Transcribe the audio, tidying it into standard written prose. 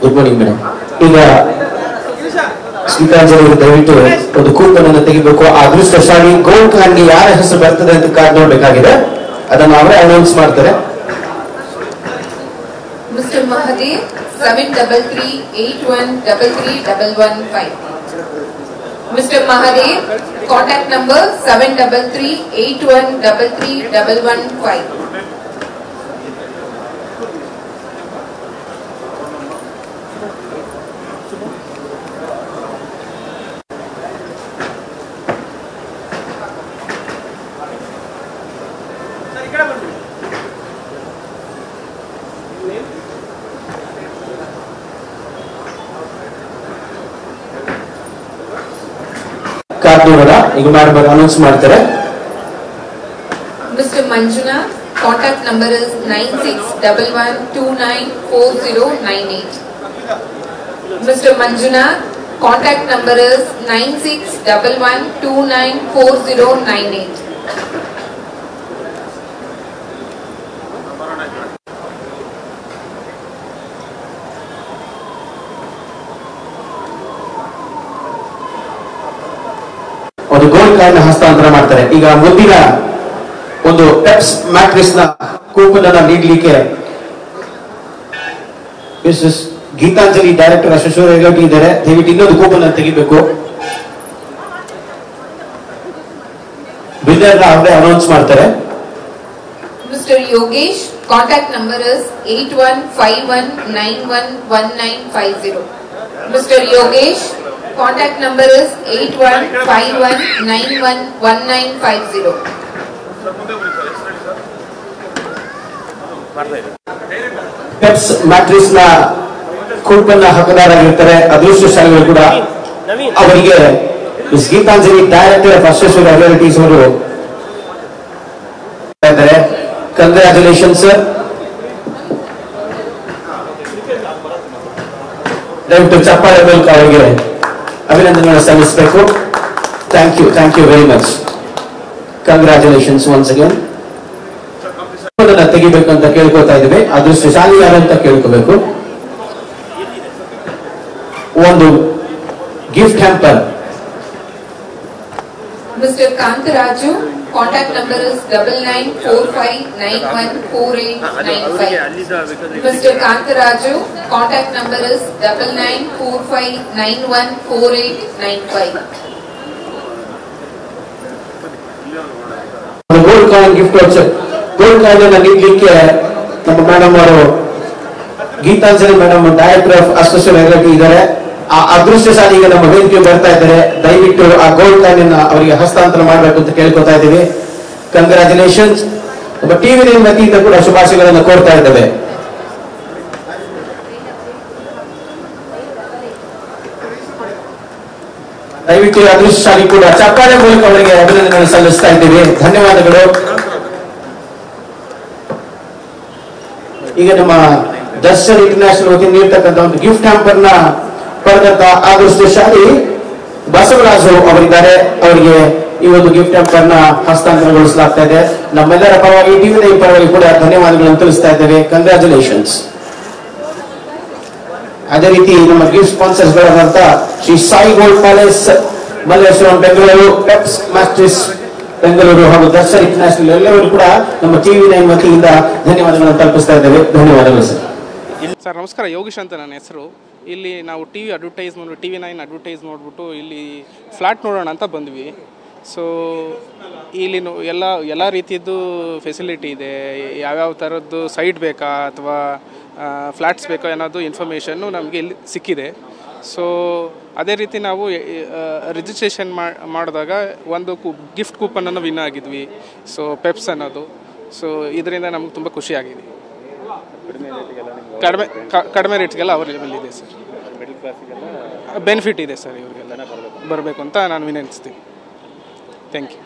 Good morning madam. ಈಗ ಶ್ರೀಕಾಂತ್ ದಯವಿಟ್ಟು ಒಂದು ಕೂಪನ್ ಅನ್ನು ತೆಗಿಬೇಕು. ಆ ಅದೃಷ್ಟಶಾಲಿ ಗೋಲ್ಡ್ ಕಾರ್ಡ್ಗೆ ಯಾರ ಹೆಸರು ಬರ್ತದೆ ಅಂತ ಕಾರ್ಡ್ ನೋಡ್ಬೇಕಾಗಿದೆ. ಅದನ್ನು ಅವರೇ ಅನೌನ್ಸ್ ಮಾಡ್ತಾರೆ. Mr. Mahadev 73381331115. Mr. Mahadev, contact number 73381331115. Card ಈಗ ಮಾಡಬೇಕು ಅನೌನ್ಸ್ ಮಾಡ್ತಾರೆ. Mr. Manjuna, contact number is 9611294098. Mr. Manjuna, contact number is 9611294098. ಒಂದು ಗೋಲ್ಡ್ ಕಾರ್ಡ್ ಹಸ್ತಾಂತರ ಮಾಡ್ತಾರೆ. ಈಗ ಮುಂದಿನ ಒಂದು ಪೆಪ್ಸ್ ಮ್ಯಾಟ್ರಿಸ್ ನ ಕೂಪನ್ ಅನ್ನು ನೀಡಲಿಕ್ಕೆ ಮಿಸಸ್ ಗೀತಾಂಜಲಿ ಡೈರೆಕ್ಟರ್ ಅಶೋಕ್ ರೆಗಟಿ ಇದ್ದಾರೆ. ದಯವಿಟ್ಟು ಇನ್ನೊಂದು ಕೂಪನ್ ಅನ್ನು ತೆಗಿಬೇಕು. ವಿನ್ನರ್ ಅವರೇ ಅನೌನ್ಸ್ ಮಾಡ್ತಾರೆ. Mr. Yogesh, contact number is 8151911950. Mr. Yogesh, contact number is 8151911950. ಪೆಪ್ಸ್ ಮ್ಯಾಟ್ರಿಸ್ ನ ಕೂಪನ್ ಹಕ್ಕದಾರರಾಗಿರ್ತಾರೆ ಅದೃಷ್ಟಶಾಲಿಗಳು ಕೂಡ. ಅವರಿಗೆ miss Geetanjali director of associate authorities ಅವರು ಇದ್ದಾರೆ. Congratulation sir. ದಯವಿಟ್ಟು ಚಪ್ಪಾಳೆ ಮೂಲಕ ಅವರಿಗೆ ಅಭಿನಂದನೆಗಳನ್ನು ಸಲ್ಲಿಸಬೇಕು. Thank you very much. Congratulations once again. ತೆಗಿಬೇಕು ಅಂತ ಕೇಳ್ಕೊತಾ ಇದ್ದೀವಿ. ಅದೃಷ್ಟಶಾಲಿ ಯಾರು ಅಂತ ಕೇಳ್ಕೋಬೇಕು. ಒಂದು gift hamper. Mr. Kantaraju, contact number is 9945914895. Mr. Kantaraju, contact number is 9945914895. Gold coin gift voucher. Gold coin ಅನ್ನು ನೀಡಲಿಕ್ಕೆ ನಮ್ಮ ಮೇಡಮ್ ಅವರು Geetanjali madam director of associate authority ಇದ್ದಾರೆ. ಆ ಅದೃಷ್ಟಶಾಲಿ ಈಗ ನಮ್ಮ ವೇದಿಕೆ ಬರ್ತಾ ಇದ್ದಾರೆ. ದಯವಿಟ್ಟು ಆ ಗೋಲ್ಡ್ ಕಾಯಿನ್ ಅನ್ನು ಅವರಿಗೆ ಹಸ್ತಾಂತರ ಮಾಡಬೇಕು ಅಂತ ಕೇಳ್ಕೊತಾ ಇದ್ದೀವಿ. ಕಂಗ್ರಾಚುಲೇಷನ್ಸ್. ಒಬ್ಬ ಟಿವಿ ನೈನ್ ವತಿಯಿಂದ ಕೂಡ ಶುಭಾಶಯಗಳನ್ನು ಕೋರ್ತಾ ಇದ್ದೇವೆ. ದಯವಿಟ್ಟು ಅದೃಷ್ಟಶಾಲಿ ಕೂಡ ಚಪ್ಪಾಳೆ ಮೂಲಕ ಅವರಿಗೆ ಅಭಿನಂದನೆಗಳನ್ನು ಸಲ್ಲಿಸ್ತಾ ಇದ್ದೀವಿ. ಧನ್ಯವಾದಗಳು. ಈಗ ನಮ್ಮ ದರ್ಶನ್ ಇಂಟರ್ನ್ಯಾಷನಲ್ ವತಿಯಿಂದ ನೀಡತಕ್ಕಂಥ ಒಂದು ಗಿಫ್ಟ್ ಹ್ಯಾಂಪರ್ ನ ಪಡೆದಂತ ಅದೃಷ್ಟಶಾಲಿ ಬಸವರಾಜು ಅವರಿದ್ದಾರೆ. ಅವರಿಗೆ ಈ ಒಂದು ಗಿಫ್ಟ್ ಹ್ಯಾಂಪರ್ ನ ಹಸ್ತಾಂತರಗೊಳಿಸಲಾಗ್ತಾ ಇದೆ. ನಮ್ಮೆಲ್ಲರ ಪರವಾಗಿ ಟಿವಿ ನೈನ್ ಪರವಾಗಿ ಕೂಡ ಧನ್ಯವಾದಗಳನ್ನು ತಿಳಿಸ್ತಾ ಇದ್ದೇವೆ. ಕಂಗ್ರಾಚುಲೇಷನ್ಸ್. ಅದೇ ರೀತಿ ನಮ್ಮ ಗಿಫ್ಟ್ ಸ್ಪಾನ್ಸರ್ಸ್ ಗಳಾದಂತ Shri Sai gold palace Malleshwaram Bengaluru, Peps mattress Bengaluru ಹಾಗೂ ದರ್ಶನ್ ಇಂಟರ್ನ್ಯಾಷನಲ್ ಎಲ್ಲರೂ ಕೂಡ ನಮ್ಮ ಟಿವಿ ನೈನ್ ವತಿಯಿಂದ ಧನ್ಯವಾದಗಳನ್ನು ತಲುಪಿಸ್ತಾ ಇದ್ದೇವೆ. ಧನ್ಯವಾದಗಳು ಸರ್. ಸರ್ ನಮಸ್ಕಾರ. ಯೋಗೀಶ್ ಅಂತ ನನ್ನ ಹೆಸರು. ಇಲ್ಲಿ ನಾವು ಟಿವಿ ನೈನ್ ಅಡ್ವರ್ಟೈಸ್ ಮಾಡಿಬಿಟ್ಟು ಇಲ್ಲಿ ಫ್ಲ್ಯಾಟ್ ನೋಡೋಣ ಅಂತ ಬಂದ್ವಿ. ಸೊ ಇಲ್ಲಿ ಎಲ್ಲ ರೀತಿಯದ್ದು ಫೆಸಿಲಿಟಿ ಇದೆ. ಯಾವ್ಯಾವ ಥರದ್ದು ಸೈಟ್ ಬೇಕಾ ಅಥವಾ ಫ್ಲ್ಯಾಟ್ಸ್ ಬೇಕಾ ಅನ್ನೋದು ಇನ್ಫಾರ್ಮೇಷನ್ನು ನಮಗೆ ಇಲ್ಲಿ ಸಿಕ್ಕಿದೆ. ಸೊ ಅದೇ ರೀತಿ ನಾವು ರಿಜಿಸ್ಟ್ರೇಷನ್ ಮಾಡಿದಾಗ ಒಂದು ಗಿಫ್ಟ್ ಕೂಪನನ್ನು ವಿನ್ ಆಗಿದ್ವಿ. ಸೊ ಪೆಪ್ಸ್ ಅನ್ನೋದು. ಸೊ ಇದರಿಂದ ನಮ್ಗೆ ತುಂಬ ಖುಷಿಯಾಗಿದೆ. ಕಡಿಮೆ ರೇಟ್ಗೆಲ್ಲ ಅವೈಲೇಬಲ್ ಇದೆ ಸರ್. ಬೆನಿಫಿಟ್ ಇದೆ ಸರ್. ಇವರಿಗೆಲ್ಲ ಬರಬೇಕು ಅಂತ ನಾನು ವಿನಂತಿಸ್ತೀನಿ. Thank you.